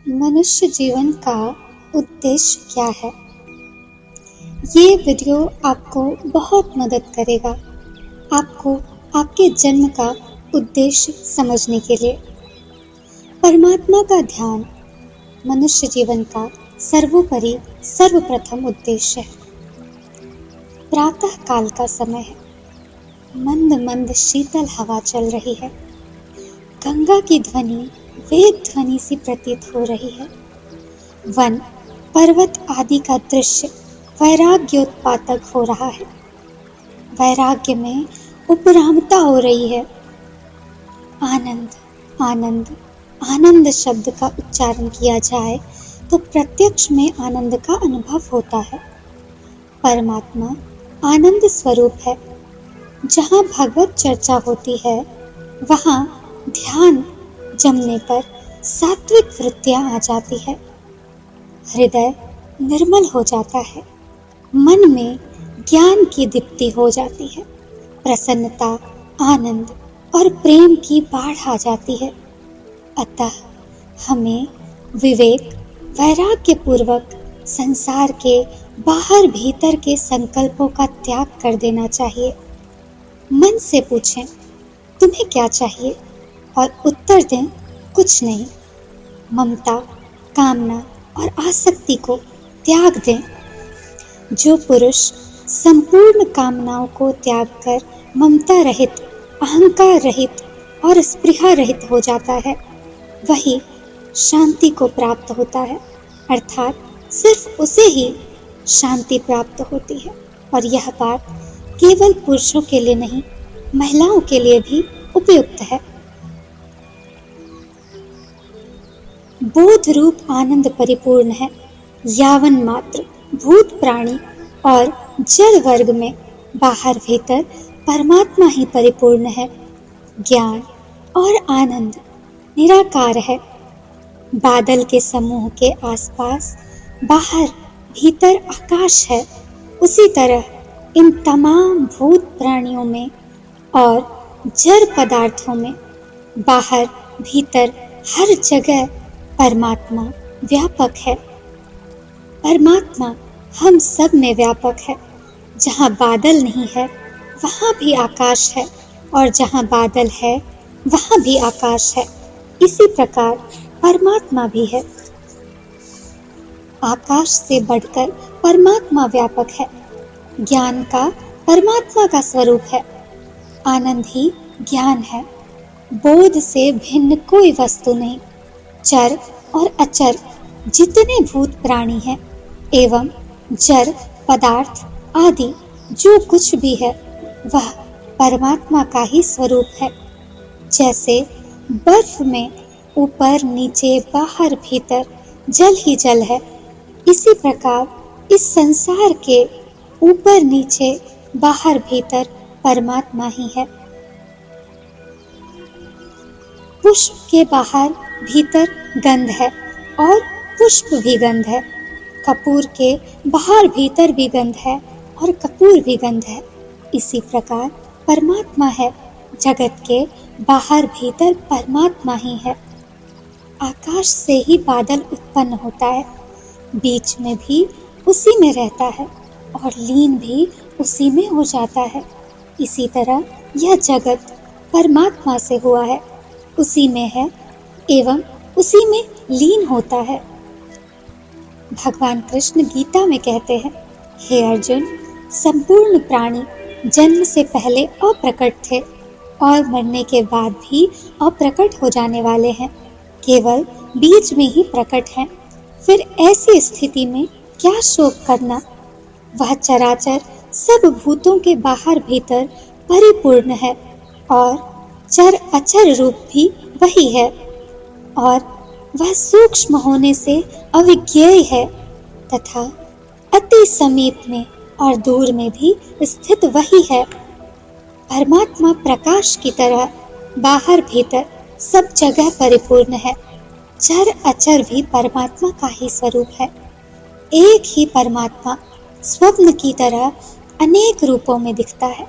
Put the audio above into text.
मनुष्य जीवन का उद्देश्य क्या है? ये वीडियो आपको बहुत मदद करेगा आपको आपके जन्म का उद्देश्य समझने के लिए। परमात्मा का ध्यान मनुष्य जीवन का सर्वोपरि सर्वप्रथम उद्देश्य है। प्रातः काल का समय है। मंद मंद शीतल हवा चल रही है। गंगा की ध्वनि वेद ध्वनि सी प्रतीत हो रही है। वन पर्वत आदि का दृश्य वैराग्योत्पादक हो रहा है। वैराग्य में उपरामता हो रही है। आनंद आनंद आनंद शब्द का उच्चारण किया जाए तो प्रत्यक्ष में आनंद का अनुभव होता है। परमात्मा आनंद स्वरूप है। जहाँ भगवत चर्चा होती है वहाँ ध्यान जमने पर सात्विक वृत्तियाँ आ जाती है। हृदय निर्मल हो जाता है। मन में ज्ञान की दीप्ति हो जाती है। प्रसन्नता, आनंद और प्रेम की बाढ़ आ जाती है। अतः हमें विवेक वैराग्य पूर्वक संसार के बाहर भीतर के संकल्पों का त्याग कर देना चाहिए। मन से पूछें, तुम्हें क्या चाहिए? और उत्तर दें, कुछ नहीं। ममता, कामना और आसक्ति को त्याग दें। जो पुरुष संपूर्ण कामनाओं को त्याग कर ममता रहित, अहंकार रहित और स्पृहा रहित हो जाता है, वही शांति को प्राप्त होता है। अर्थात सिर्फ उसे ही शांति प्राप्त होती है। और यह बात केवल पुरुषों के लिए नहीं, महिलाओं के लिए भी उपयुक्त है। बोध रूप आनंद परिपूर्ण है। यावन मात्र भूत प्राणी और जल वर्ग में बाहर भीतर परमात्मा ही परिपूर्ण है। ज्ञान और आनंद निराकार है। बादल के समूह के आसपास बाहर भीतर आकाश है। उसी तरह इन तमाम भूत प्राणियों में और जड़ पदार्थों में बाहर भीतर हर जगह परमात्मा व्यापक है। परमात्मा हम सब में व्यापक है। जहाँ बादल नहीं है वहाँ भी आकाश है, और जहाँ बादल है वहाँ भी आकाश है। इसी प्रकार परमात्मा भी है। आकाश से बढ़कर परमात्मा व्यापक है। ज्ञान का परमात्मा का स्वरूप है। आनंद ही ज्ञान है। बोध से भिन्न कोई वस्तु नहीं। चर और अचर जितने भूत प्राणी हैं एवं जड़ पदार्थ आदि जो कुछ भी है वह परमात्मा का ही स्वरूप है। जैसे बर्फ में ऊपर नीचे बाहर भीतर जल ही जल है, इसी प्रकार इस संसार के ऊपर नीचे बाहर भीतर परमात्मा ही है। पुष्प के बाहर भीतर गंध है और पुष्प भी गंध है। कपूर के बाहर भीतर भी गंध है और कपूर भी गंध है। इसी प्रकार परमात्मा है। जगत के बाहर भीतर परमात्मा ही है। आकाश से ही बादल उत्पन्न होता है। बीच में भी उसी में रहता है और लीन भी उसी में हो जाता है। इसी तरह यह जगत परमात्मा से हुआ है, उसी में है एवं उसी में लीन होता है। भगवान कृष्ण गीता में कहते हैं, हे अर्जुन, संपूर्ण प्राणी जन्म से पहले अप्रकट थे और मरने के बाद भी अप्रकट हो जाने वाले हैं। केवल बीच में ही प्रकट हैं। फिर ऐसी स्थिति में क्या शोक करना? वह चराचर सब भूतों के बाहर भीतर परिपूर्ण है और चर अचर रूप भी वही है, और वह सूक्ष्म होने से अविज्ञेय है तथा अति समीप में और दूर में भी स्थित वही है। परमात्मा प्रकाश की तरह बाहर भीतर सब जगह परिपूर्ण है। चर अचर भी परमात्मा का ही स्वरूप है। एक ही परमात्मा स्वप्न की तरह अनेक रूपों में दिखता है।